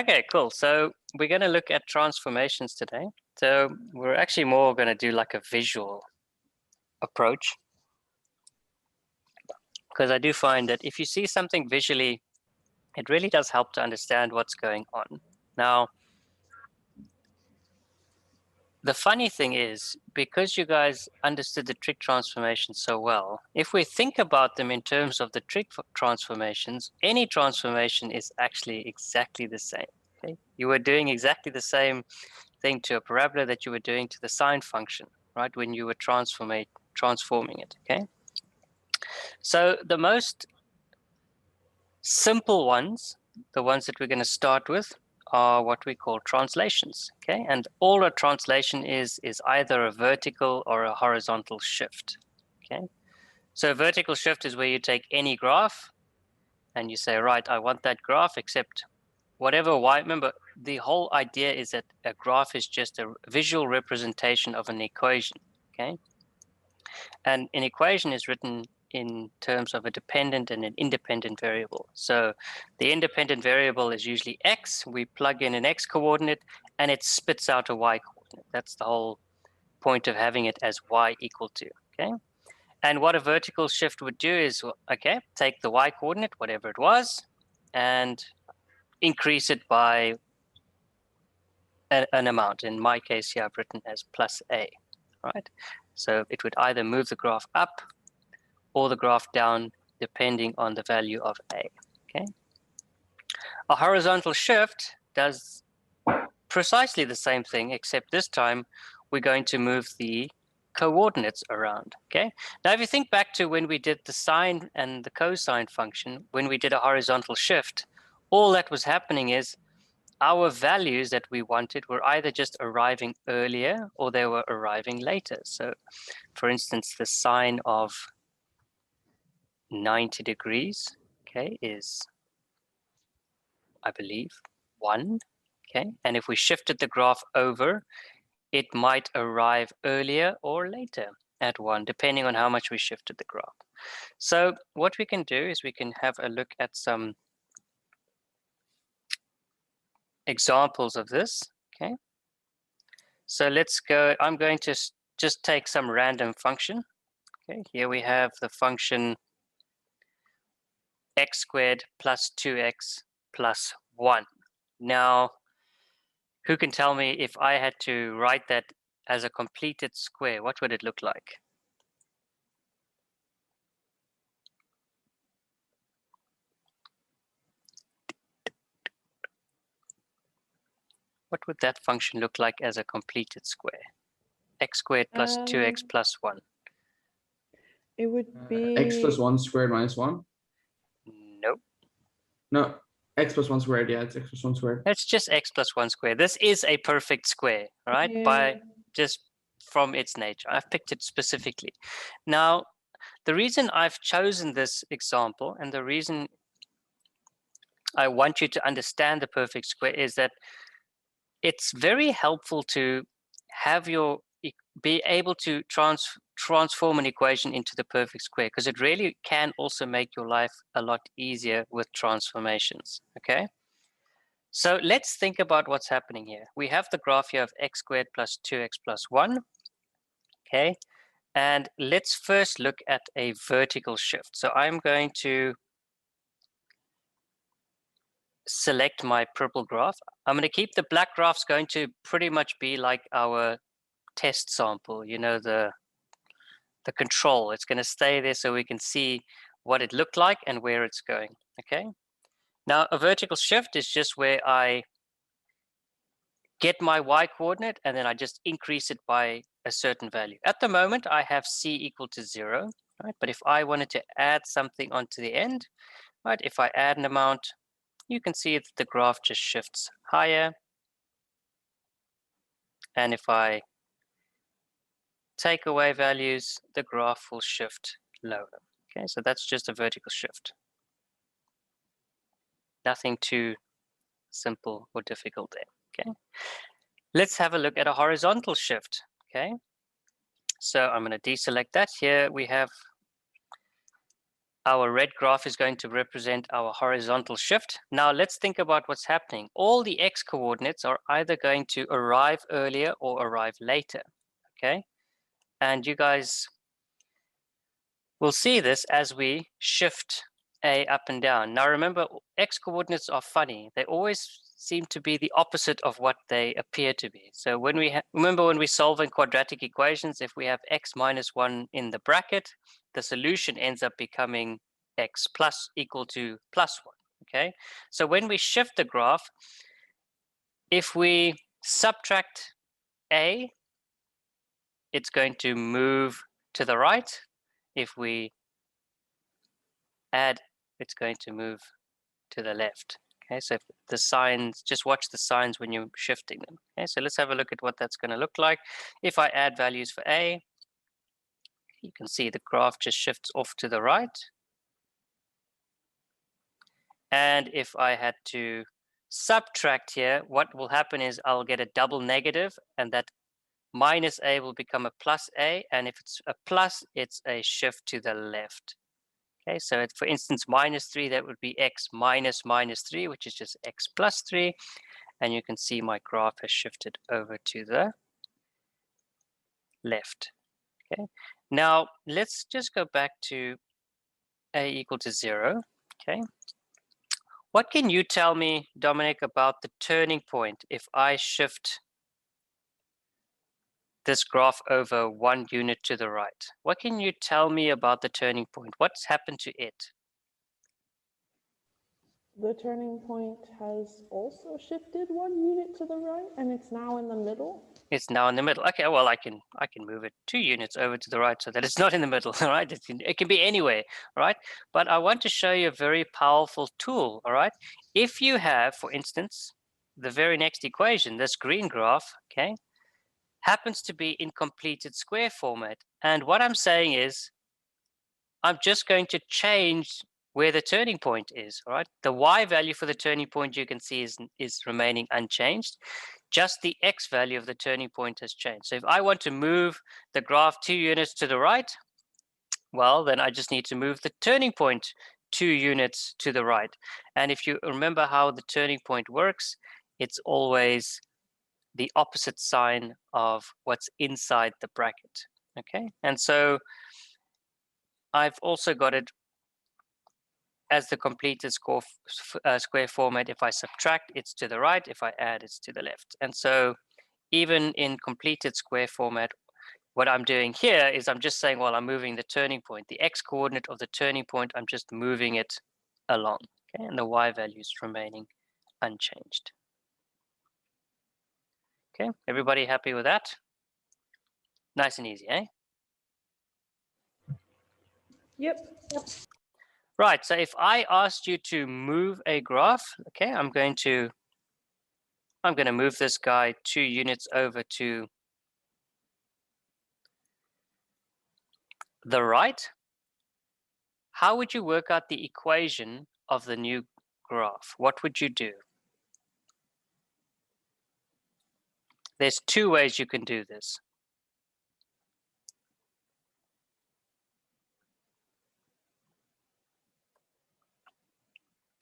Okay, cool. So we're going to look at transformations today. So we're actually more going to do like a visual approach, because I do find that if you see something visually, it really does help to understand what's going on. Now, the funny thing is, because you guys understood the trig transformations so well, if we think about them in terms of the trig transformations, any transformation is actually exactly the same. Okay? You were doing exactly the same thing to a parabola that you were doing to the sine function, right, when you were transforming it, okay? So the most simple ones, the ones that we're going to start with, are what we call translations, okay? And all a translation is either a vertical or a horizontal shift, okay? So a vertical shift is where you take any graph and you say, right, I want that graph except whatever y. Remember, the whole idea is that a graph is just a visual representation of an equation, okay? And an equation is written in terms of a dependent and an independent variable. So the independent variable is usually x. We plug in an x coordinate and it spits out a y coordinate. That's the whole point of having it as y equal to, okay? And what a vertical shift would do is, okay, take the y coordinate, whatever it was, and increase it by an amount. In my case here, I've written as plus a, right? So it would either move the graph up or the graph down, depending on the value of a, okay? A horizontal shift does precisely the same thing, except this time we're going to move the coordinates around, okay? Now, if you think back to when we did the sine and the cosine function, when we did a horizontal shift, all that was happening is our values that we wanted were either just arriving earlier or they were arriving later. So, for instance, the sine of 90 degrees, okay, is, I believe, 1, okay? And if we shifted the graph over, it might arrive earlier or later at 1, depending on how much we shifted the graph. So what we can do is we can have a look at some examples of this, okay? So let's go, I'm going to just take some random function. Okay, here we have the function x squared plus 2x plus 1. Now, who can tell me if I had to write that as a completed square, what would it look like? What would that function look like as a completed square? X squared plus 2x plus 1. It would be X plus 1 squared minus 1. Nope. No, x plus 1 squared. Yeah, it's x plus 1 squared. It's just x plus 1 squared. This is a perfect square, right? Yeah. By just from its nature. I've picked it specifically. Now, the reason I've chosen this example and the reason I want you to understand the perfect square is that it's very helpful to have be able to transform an equation into the perfect square, because it really can also make your life a lot easier with transformations, okay? So let's think about what's happening here. We have the graph here of x squared plus 2x plus 1, okay? And let's first look at a vertical shift. So I'm going to select my purple graph. I'm going to keep the black graphs going to pretty much be like our test sample, you know, the control. It's going to stay there so we can see what it looked like and where it's going, okay? Now, a vertical shift is just where I get my y coordinate and then I just increase it by a certain value. At the moment, I have c equal to 0, right? But if I wanted to add something onto the end, right? If I add an amount, you can see that the graph just shifts higher. And if I take away values, the graph will shift lower. Okay, so that's just a vertical shift. Nothing too simple or difficult there, okay? Let's have a look at a horizontal shift, okay? So I'm going to deselect that. Here we have Our red graph is going to represent our horizontal shift. Now let's think about what's happening. All the x coordinates are either going to arrive earlier or arrive later, okay? And you guys will see this as we shift A up and down. Now remember, x coordinates are funny. They always seem to be the opposite of what they appear to be. So when we remember when we solve in quadratic equations, if we have x minus 1 in the bracket, the solution ends up becoming x plus equal to plus 1, okay? So when we shift the graph, if we subtract A, it's going to move to the right. If we add, it's going to move to the left. Okay, so if the signs, just watch the signs when you're shifting them. Okay, so let's have a look at what that's going to look like. If I add values for A, you can see the graph just shifts off to the right. And if I had to subtract here, what will happen is I'll get a double negative, and that minus A will become a plus A. And if it's a plus, it's a shift to the left. Okay, so for instance, minus 3, that would be x minus minus 3, which is just x plus 3. And you can see my graph has shifted over to the left. Okay, now let's just go back to A equal to 0. Okay, what can you tell me, Dominic, about the turning point if I shift this graph over 1 unit to the right? What can you tell me about the turning point? What's happened to it? The turning point has also shifted 1 unit to the right, and it's now in the middle. It's now in the middle. Okay, well, I can move it 2 units over to the right so that it's not in the middle, all right? It can be anywhere, all right? But I want to show you a very powerful tool, all right? If you have, for instance, the very next equation, this green graph, okay, happens to be in completed square format. And what I'm saying is, I'm just going to change where the turning point is, all right? The y value for the turning point you can see is remaining unchanged. Just the x value of the turning point has changed. So if I want to move the graph 2 units to the right, well, then I just need to move the turning point 2 units to the right. And if you remember how the turning point works, it's always the opposite sign of what's inside the bracket, okay? And so I've also got it as the completed square format. If I subtract, it's to the right. If I add, it's to the left. And so even in completed square format, what I'm doing here is I'm just saying, well, I'm moving the turning point. The x coordinate of the turning point, I'm just moving it along. Okay, and the y value is remaining unchanged. Okay, everybody happy with that? Nice and easy, eh? Yep. Right, so if I asked you to move a graph, okay, I'm going to move this guy 2 units over to the right. How would you work out the equation of the new graph? What would you do? There's 2 ways you can do this.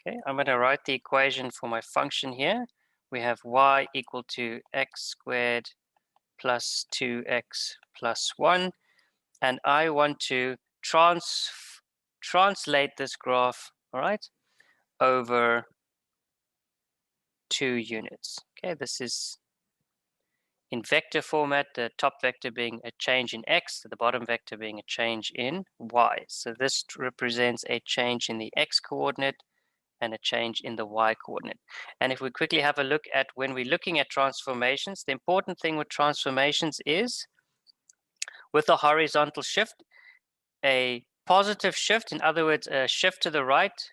Okay, I'm going to write the equation for my function here. We have y equal to x squared plus 2x plus 1. And I want to translate this graph, all right, over 2 units. Okay, this is in vector format, the top vector being a change in x, the bottom vector being a change in y. So this represents a change in the x coordinate and a change in the y coordinate. And if we quickly have a look at when we're looking at transformations, the important thing with transformations is with a horizontal shift, a positive shift, in other words, a shift to the right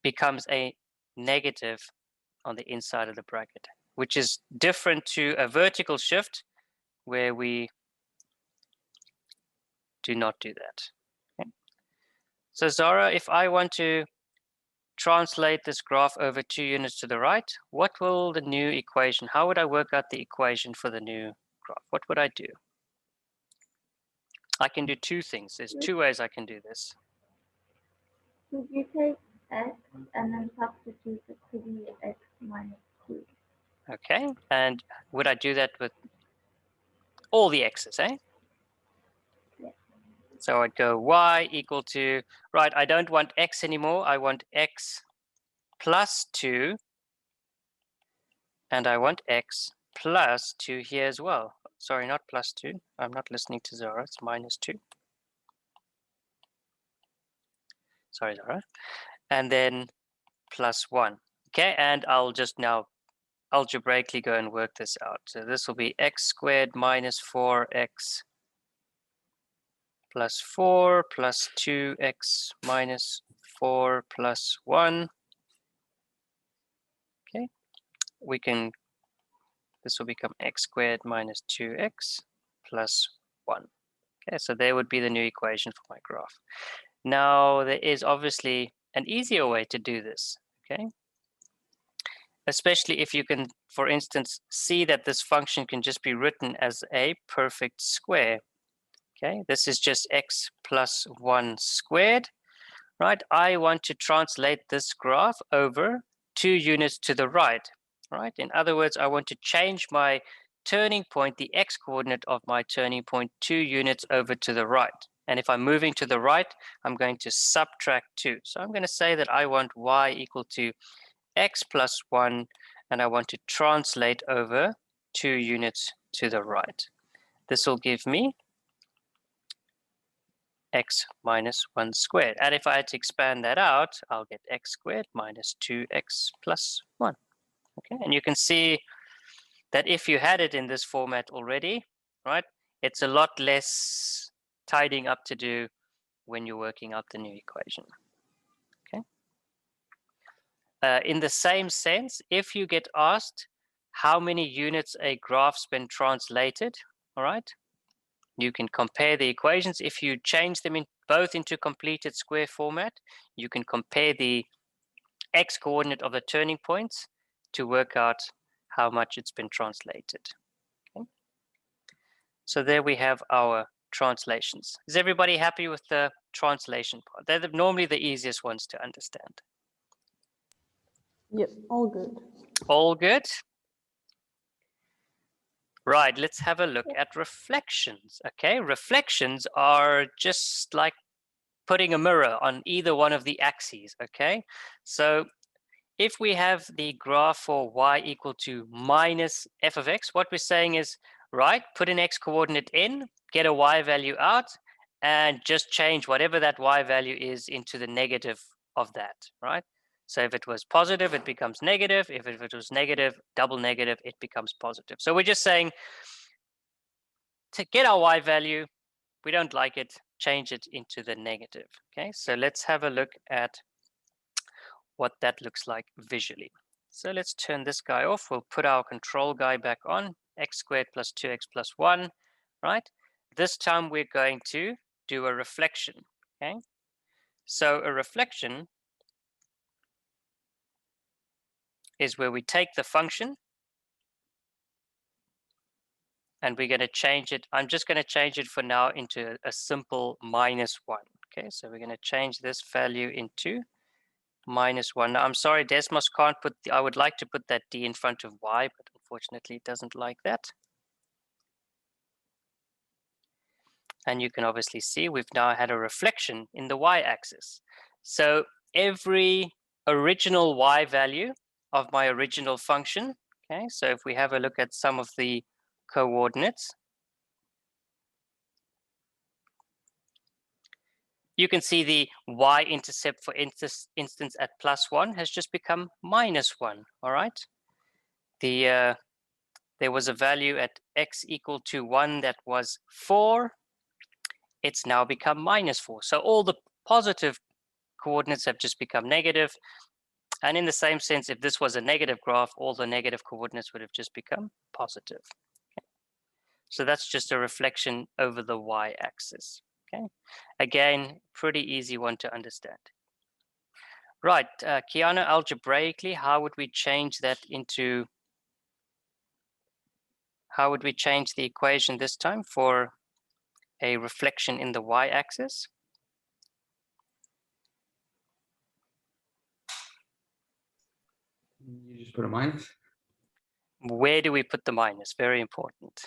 becomes a negative on the inside of the bracket, which is different to a vertical shift where we do not do that. Okay. So Zara, if I want to translate this graph over 2 units to the right, what will the new equation, how would I work out the equation for the new graph? What would I do? I can do two things. There's two ways I can do this. Would you take x and then substitute it to be x minus 2? Okay, and would I do that with all the x's, eh? Yeah. So I'd go y equal to, right, I don't want x anymore. I want x plus 2, and I want x plus 2 here as well. Sorry, not plus 2. I'm not listening to Zara. It's minus 2. Sorry, Zara. And then plus 1. Okay, and I'll just now algebraically go and work this out. So this will be x squared minus 4x plus 4 plus 2x minus 4 plus 1. Okay, this will become x squared minus 2x plus 1. Okay, so there would be the new equation for my graph. Now, there is obviously an easier way to do this, okay? Especially if you can, for instance, see that this function can just be written as a perfect square. Okay, this is just x plus 1 squared, right? I want to translate this graph over 2 units to the right, right? In other words, I want to change my turning point, the x coordinate of my turning point, 2 units over to the right. And if I'm moving to the right, I'm going to subtract 2. So I'm going to say that I want y equal to x plus 1, and I want to translate over 2 units to the right. This will give me x minus 1 squared. And if I had to expand that out, I'll get x squared minus 2x plus 1. Okay, and you can see that if you had it in this format already, right, it's a lot less tidying up to do when you're working out the new equation. Okay. In the same sense, if you get asked how many units a graph's been translated, all right, you can compare the equations. If you change them both into completed square format, you can compare the x coordinate of the turning points to work out how much it's been translated. Okay. So there we have our translations. Is everybody happy with the translation part? They're normally the easiest ones to understand. Yep, all good. All good? Right, let's have a look at reflections. Okay, reflections are just like putting a mirror on either one of the axes. Okay, so if we have the graph for y equal to minus f of x, what we're saying is, right, put an x coordinate in, get a y value out, and just change whatever that y value is into the negative of that, right? So if it was positive, it becomes negative. If it was negative, double negative, it becomes positive. So we're just saying, to get our y value, we don't like it, change it into the negative. Okay, so let's have a look at what that looks like visually. So let's turn this guy off. We'll put our control guy back on, x squared plus 2x plus 1, right? This time we're going to do a reflection, okay? So a reflection is where we take the function and we're going to change it. I'm just going to change it for now into a simple minus 1, okay? So we're going to change this value into minus 1. Now, I'm sorry, Desmos can't put, I would like to put that d in front of y, but unfortunately it doesn't like that. And you can obviously see we've now had a reflection in the y-axis. So every original y value of my original function, okay, so if we have a look at some of the coordinates, you can see the y-intercept, for instance, at plus 1 has just become minus 1, all right? There was a value at x equal to 1 that was 4. It's now become minus 4. So all the positive coordinates have just become negative. And in the same sense, if this was a negative graph, all the negative coordinates would have just become positive. Okay. So that's just a reflection over the y-axis. Okay. Again, pretty easy one to understand. Right, Kiana, algebraically, how would we change that into, how would we change the equation this time for a reflection in the y-axis. You just put a minus. Where do we put the minus? Very important.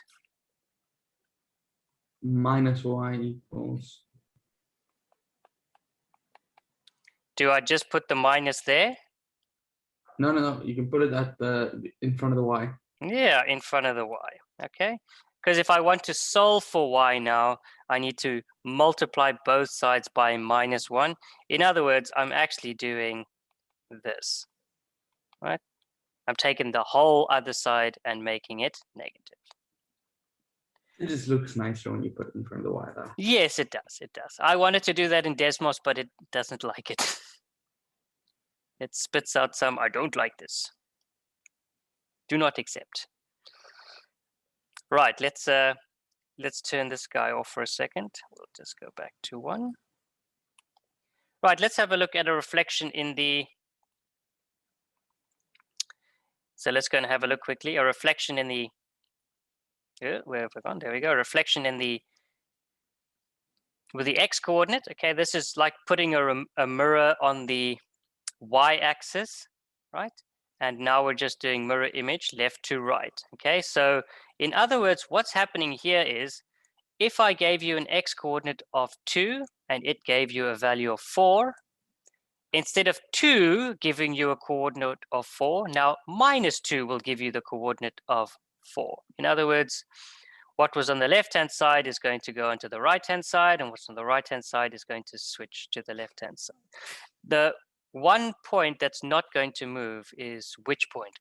Minus y equals. Do I just put the minus there? No, no, no. You can put it at the in front of the y. Yeah, in front of the y, okay? Because if I want to solve for y now, I need to multiply both sides by -1. In other words, I'm actually doing this, right? I'm taking the whole other side and making it negative. It just looks nicer when you put it in front of the y, though. Yes, it does. It does. I wanted to do that in Desmos, but it doesn't like it. It spits out some, I don't like this. Do not accept. Right, let's turn this guy off for a second. We'll just go back to 1. Right, let's have a look at a reflection in the. So let's go and have a look quickly. A reflection in the. Where have we gone? There we go. A reflection in the. With the x coordinate. Okay, this is like putting a mirror on the y-axis, right? And now we're just doing mirror image left to right. Okay, so in other words, what's happening here is if I gave you an x coordinate of 2 and it gave you a value of 4, instead of 2 giving you a coordinate of 4, now -2 will give you the coordinate of 4. In other words, what was on the left-hand side is going to go onto the right-hand side, and what's on the right-hand side is going to switch to the left-hand side. The one point that's not going to move is which point?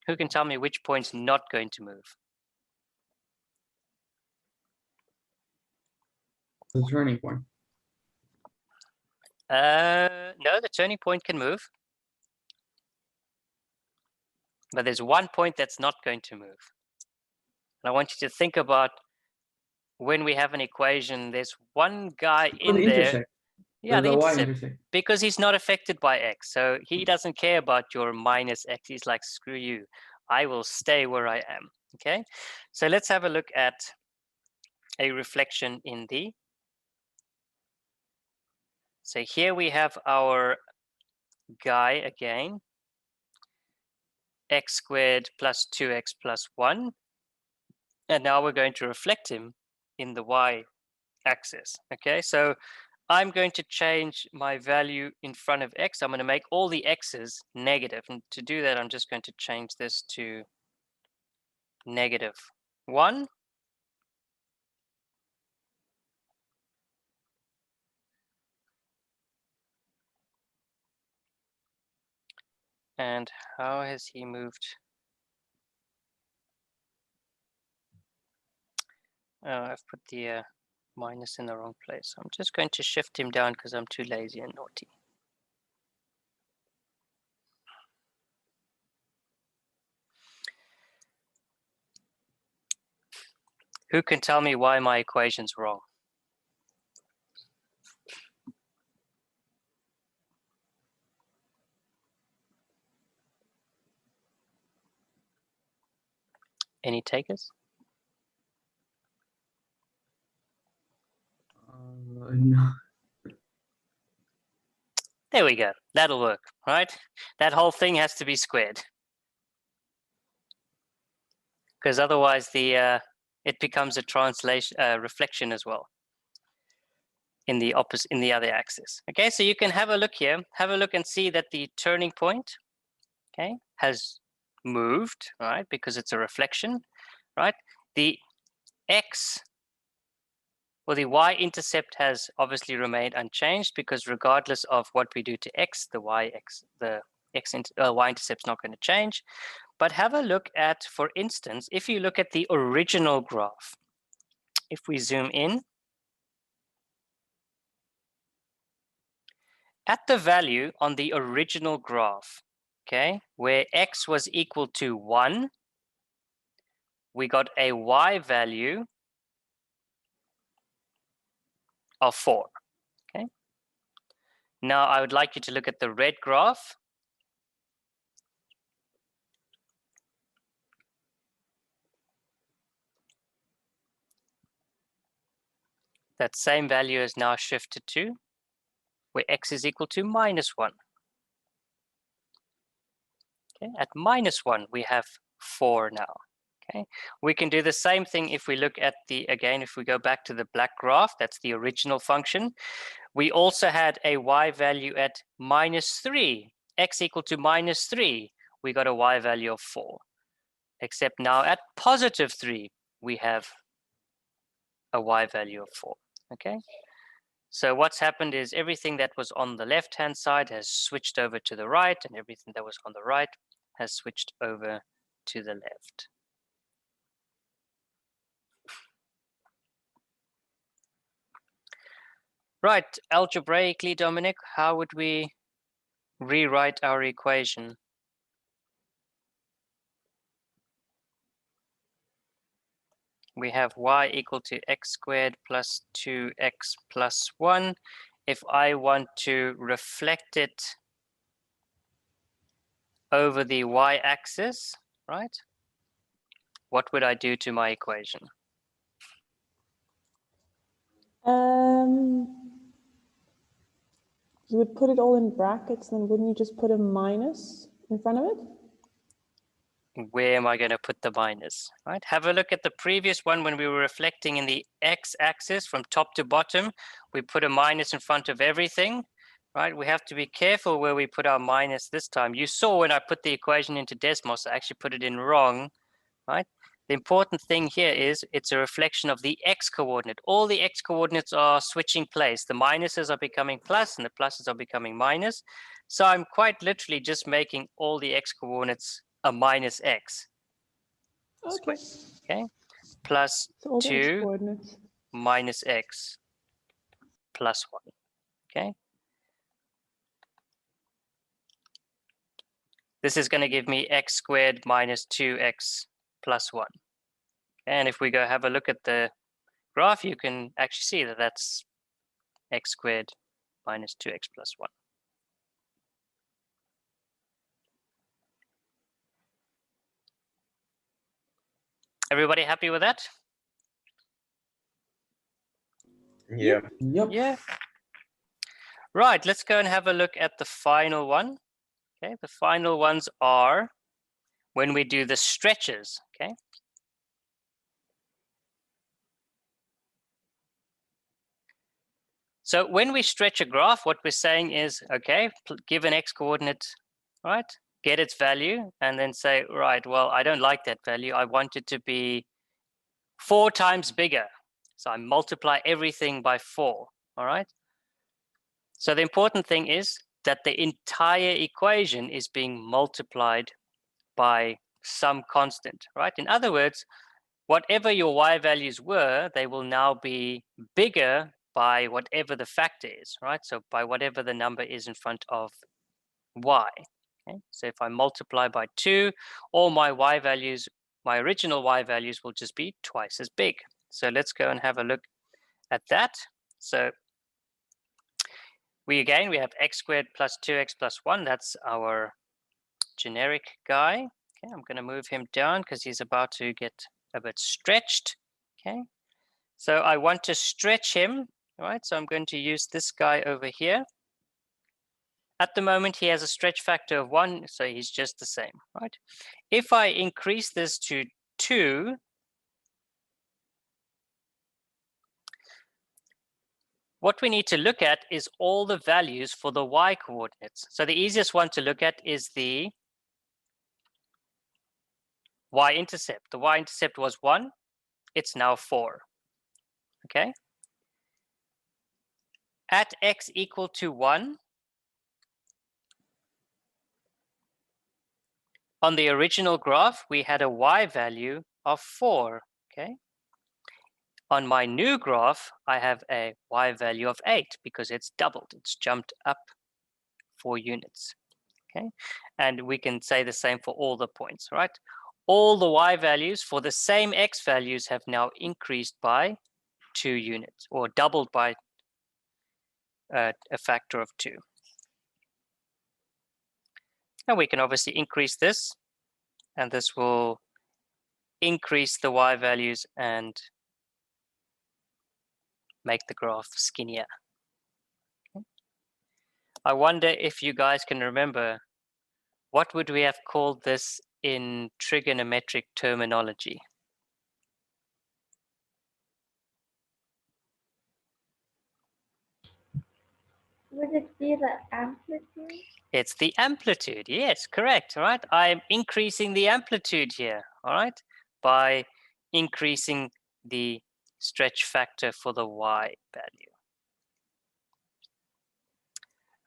Who can tell me which point's not going to move? The turning point. No, the turning point can move. But there's one point that's not going to move. And I want you to think about when we have an equation, there's one guy in there. Intersect. Yeah, the y intercept. intersect. Because he's not affected by x. So he doesn't care about your minus x. He's like, screw you. I will stay where I am. Okay. So let's have a look at a reflection in the. So here we have our guy again. X squared plus 2x plus 1. And now we're going to reflect him in the y-axis. Okay, so I'm going to change my value in front of x. I'm going to make all the x's negative. And to do that, I'm just going to change this to -1. And how has he moved? Oh, I've put the minus in the wrong place. I'm just going to shift him down because I'm too lazy and naughty. Who can tell me why my equation's wrong? Any takers? No. There we go. That'll work, right? That whole thing has to be squared. Because otherwise the it becomes a translation reflection as well in the opposite, in the other axis. Okay, so you can have a look here, have a look and see that the turning point, okay, has moved, right? Because it's a reflection, right? The x or the y-intercept has obviously remained unchanged because regardless of what we do to x, the y-intercept's not going to change. But have a look at, for instance, if you look at the original graph, if we zoom in, at the value on the original graph, okay, where x was equal to 1, we got a y value of 4, okay? Now I would like you to look at the red graph. that same value is now shifted to where x is equal to -1. Okay, at -1, we have 4 now. Okay, we can do the same thing if we look at again, if we go back to the black graph, that's the original function. We also had a y value at -3, x equal to -3. We got a y value of 4. Except now at +3, we have a y value of 4. Okay, so what's happened is everything that was on the left-hand side has switched over to the right, and everything that was on the right has switched over to the left. Right, algebraically, Dominic, how would we rewrite our equation? We have y equal to x squared plus 2x plus 1. If I want to reflect it over the y-axis, right, what would I do to my equation? You would put it all in brackets, then wouldn't you just put a minus in front of it? Where am I going to put the minus, right? Have a look at the previous one when we were reflecting in the x-axis from top to bottom. We put a minus in front of everything, right? We have to be careful where we put our minus this time. You saw when I put the equation into Desmos, I actually put it in wrong, right? The important thing here is it's a reflection of the x coordinate. All the x coordinates are switching place. The minuses are becoming plus and the pluses are becoming minus. So I'm quite literally just making all the x coordinates a minus x Okay. squared. Okay, plus So all the 2 coordinates. minus x plus 1. Okay, this is going to give me x squared minus 2x plus 1. And if we go have a look at the graph, you can actually see that that's x squared minus 2x plus 1. Everybody happy with that? Yeah. Yep. Yeah. Right, let's go and have a look at the final one. Okay, the final ones are when we do the stretches. Okay. So when we stretch a graph, what we're saying is, okay, give an x coordinate, right? Get its value and then say, right, well, I don't like that value. I want it to be 4 times bigger. So I multiply everything by 4, all right? So the important thing is that the entire equation is being multiplied by some constant, right? In other words, whatever your y values were, they will now be bigger by whatever the factor is, right? So by whatever the number is in front of y. Okay? So if I multiply by 2, all my y values, my original y values will just be twice as big. So let's go and have a look at that. So we have x squared plus 2x plus 1. That's our generic guy. Okay, I'm going to move him down because he's about to get a bit stretched. Okay, so I want to stretch him, right? So I'm going to use this guy over here. At the moment, he has a stretch factor of 1, so he's just the same, right? If I increase this to 2, what we need to look at is all the values for the y coordinates. So the easiest one to look at is the y-intercept. The y-intercept was 1. It's now 4. Okay. At x equal to 1, on the original graph, we had a y value of 4. Okay. On my new graph, I have a y value of 8 because it's doubled. It's jumped up 4 units. Okay. And we can say the same for all the points, right? All the y values for the same x values have now increased by 2 units or doubled by a factor of 2. And we can obviously increase this, and this will increase the y values and make the graph skinnier. I wonder if you guys can remember, what would we have called this in trigonometric terminology? Would it be the amplitude? It's the amplitude. Yes, correct. All right. I'm increasing the amplitude here. All right. By increasing the stretch factor for the y value.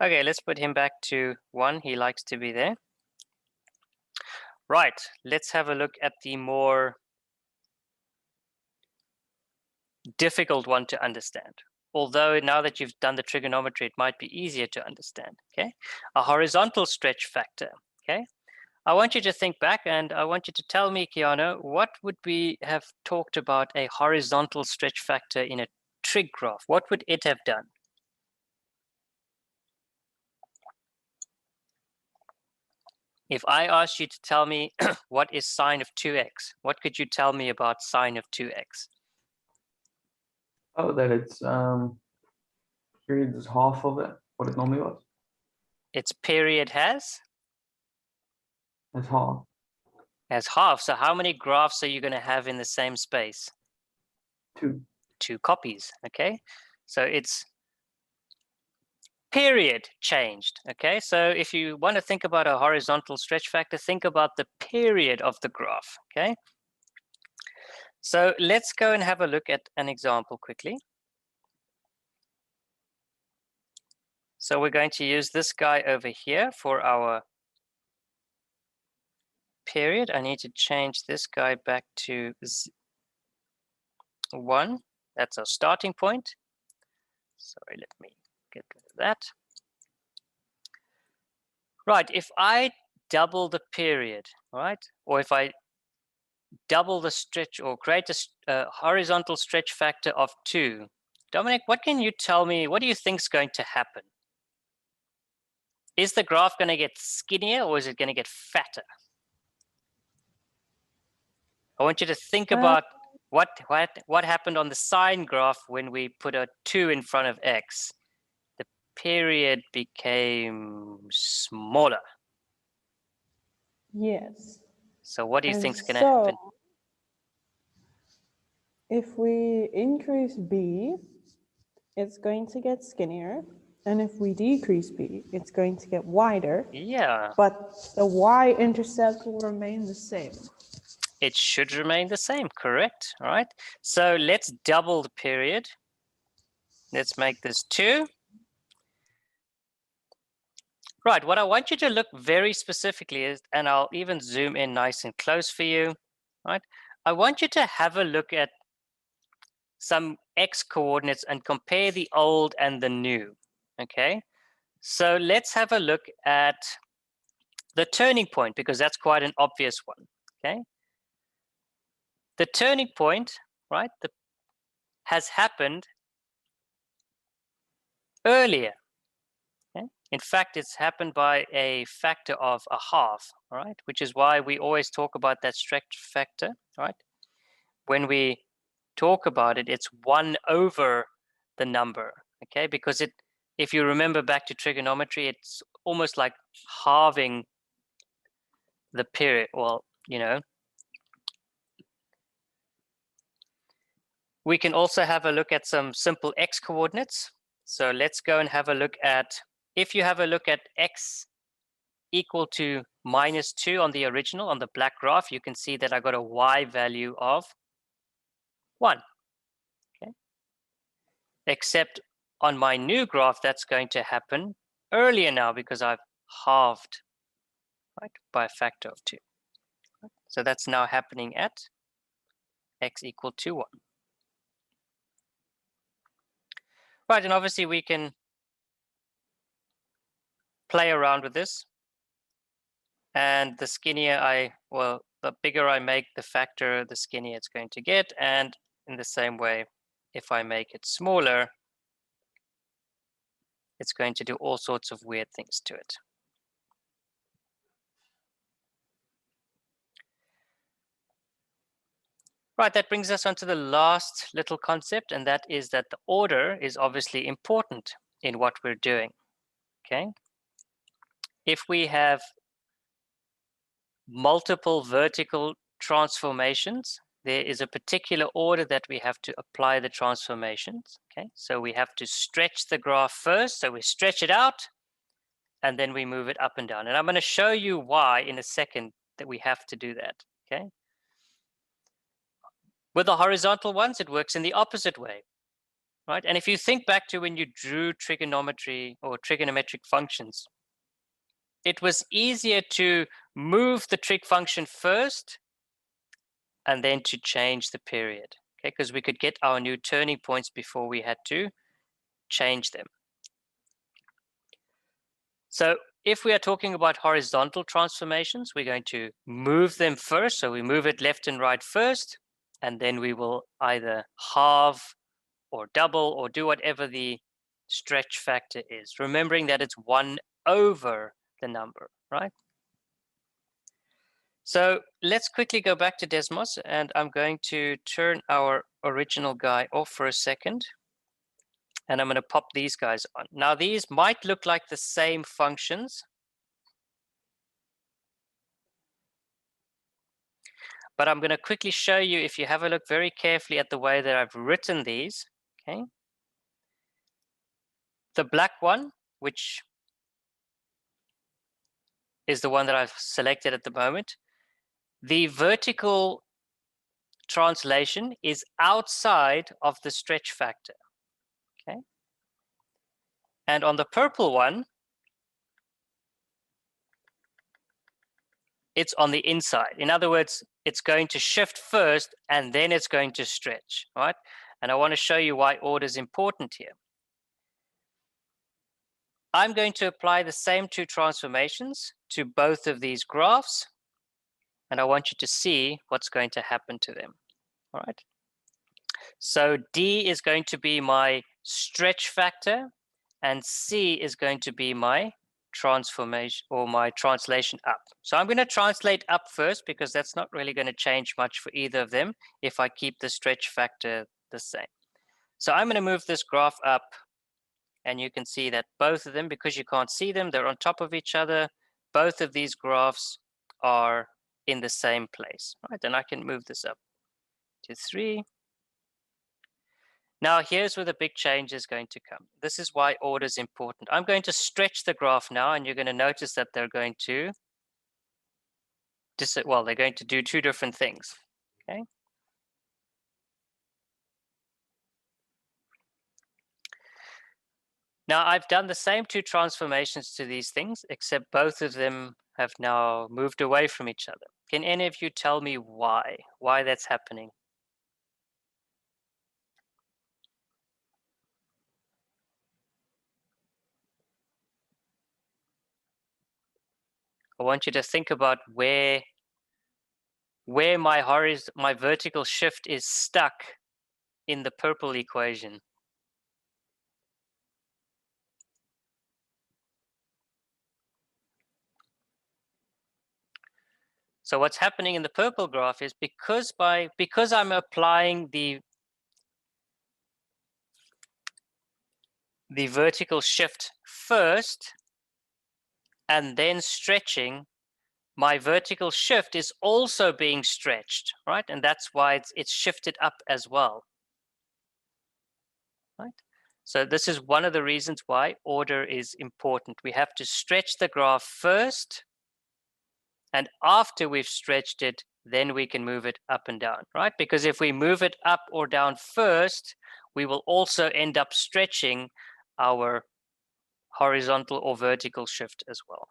Okay, let's put him back to 1. He likes to be there. Right. Let's have a look at the more difficult one to understand. Although now that you've done the trigonometry, it might be easier to understand. Okay. A horizontal stretch factor. Okay. I want you to think back, and I want you to tell me, Kiana, what would we have talked about a horizontal stretch factor in a trig graph? What would it have done? If I asked you to tell me what is sine of 2x, what could you tell me about sine of 2x? Oh, that it's period is half of it, what it normally was. Its period has That's half. half. So how many graphs are you going to have in the same space? 2. 2 copies. Okay. So its period changed. Okay. So if you want to think about a horizontal stretch factor, think about the period of the graph. Okay. So let's go and have a look at an example quickly. So we're going to use this guy over here for our period. I need to change this guy back to 1. That's our starting point. Sorry, let me get rid of that. Right, if I double the period, right, or if I double the stretch or create a horizontal stretch factor of 2, Dominic, what can you tell me? What do you think is going to happen? Is the graph going to get skinnier or is it going to get fatter? I want you to think about what happened on the sine graph when we put a 2 in front of x. The period became smaller. Yes. So what do you And think is going to happen? If we increase b, it's going to get skinnier. And if we decrease b, it's going to get wider. Yeah, But the y-intercept will remain the same. it should remain the same, correct? All right. So let's double the period. Let's make this 2. Right, what I want you to look very specifically is, and I'll even zoom in nice and close for you, right? I want you to have a look at some x coordinates and compare the old and the new, okay? So let's have a look at the turning point, because that's quite an obvious one, okay? The turning point, right, has happened earlier. Okay? In fact, it's happened by a factor of a half, all right? Which is why we always talk about that stretch factor, right? When we talk about it, it's 1 over the number, okay? Because if you remember back to trigonometry, it's almost like halving the period. Well, you know, we can also have a look at some simple x coordinates. So let's go and have a look at, if you have a look at x equal to -2 on the original, on the black graph, you can see that I got a y value of 1. Okay. Except on my new graph, that's going to happen earlier now because I've halved, right, by a factor of 2. So that's now happening at x equal to 1. Right, and obviously we can play around with this. And the skinnier the bigger I make the factor, the skinnier it's going to get. And in the same way, if I make it smaller, it's going to do all sorts of weird things to it. Right, that brings us on to the last little concept, and that is that the order is obviously important in what we're doing, okay? If we have multiple vertical transformations, there is a particular order that we have to apply the transformations, okay? So we have to stretch the graph first, so we stretch it out, and then we move it up and down. And I'm going to show you why in a second that we have to do that, okay? With the horizontal ones, it works in the opposite way, right? And if you think back to when you drew trigonometry or trigonometric functions, it was easier to move the trig function first and then to change the period, okay? Because we could get our new turning points before we had to change them. So if we are talking about horizontal transformations, we're going to move them first. So we move it left and right first, and then we will either halve or double or do whatever the stretch factor is, remembering that it's 1 over the number, right? So let's quickly go back to Desmos, and I'm going to turn our original guy off for a second, and I'm going to pop these guys on. Now these might look like the same functions, but I'm going to quickly show you, if you have a look very carefully at the way that I've written these, okay? The black one, which is the one that I've selected at the moment, the vertical translation is outside of the stretch factor, okay? And on the purple one, it's on the inside. In other words, it's going to shift first and then it's going to stretch, right? And I want to show you why order is important here. I'm going to apply the same two transformations to both of these graphs, and I want you to see what's going to happen to them, all right? So D is going to be my stretch factor, and C is going to be my transformation or my translation up. So I'm going to translate up first because that's not really going to change much for either of them if I keep the stretch factor the same. So I'm going to move this graph up, and you can see that both of them, because you can't see them, they're on top of each other. Both of these graphs are in the same place, right? And I can move this up to 3. Now, here's where the big change is going to come. This is why order is important. I'm going to stretch the graph now, and you're going to notice that they're going to, they're going to do two different things, okay? Now, I've done the same two transformations to these things, except both of them have now moved away from each other. Can any of you tell me why that's happening? I want you to think about where my vertical shift is stuck in the purple equation. So what's happening in the purple graph is because I'm applying the vertical shift first and then stretching, my vertical shift is also being stretched, right? And that's why it's shifted up as well, right? So this is one of the reasons why order is important. We have to stretch the graph first, and after we've stretched it, then we can move it up and down, right? Because if we move it up or down first, we will also end up stretching our horizontal or vertical shift as well.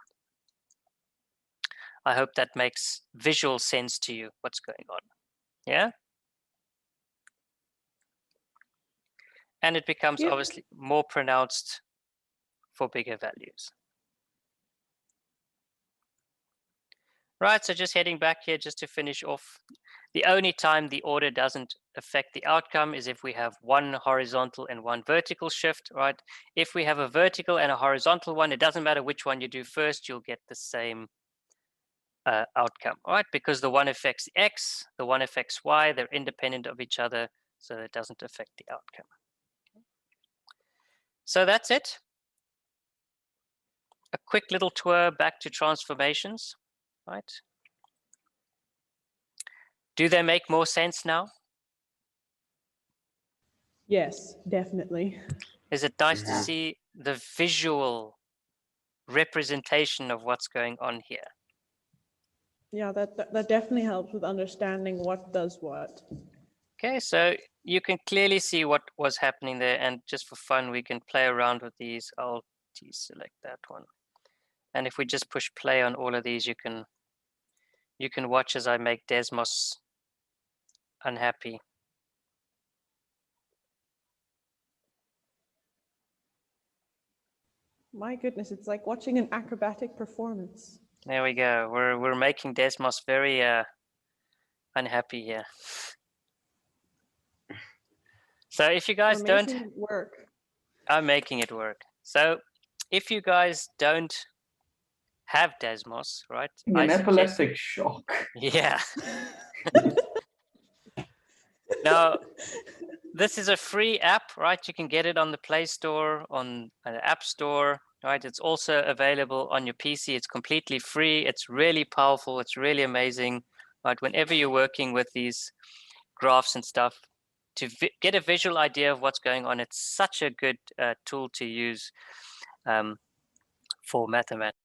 I hope that makes visual sense to you, what's going on. Yeah? And it becomes obviously more pronounced for bigger values. Right, so just heading back here just to finish off. The only time the order doesn't affect the outcome is if we have one horizontal and one vertical shift, right? If we have a vertical and a horizontal one, it doesn't matter which one you do first, you'll get the same outcome, all right? Because the one affects X, the one affects Y, they're independent of each other, so it doesn't affect the outcome. So that's it. A quick little tour back to transformations, right? Do they make more sense now? Yes, definitely. Is it nice to Mhm. see the visual representation of what's going on here? Yeah, that definitely helps with understanding what does what. Okay, so you can clearly see what was happening there, and just for fun, we can play around with these. I'll deselect that one. And if we just push play on all of these, you can watch as I make Desmos unhappy. My goodness, it's like watching an acrobatic performance. There we go. We're making Desmos very unhappy here. So if you guys We're don't, making it work. I'm making it work. So if you guys don't have Desmos, right? An epileptic shock. Yeah. Now, this is a free app, right? You can get it on the Play Store, on an App Store, right? It's also available on your PC. It's completely free. It's really powerful. It's really amazing, right? Whenever you're working with these graphs and stuff, to get a visual idea of what's going on, it's such a good tool to use for mathematics.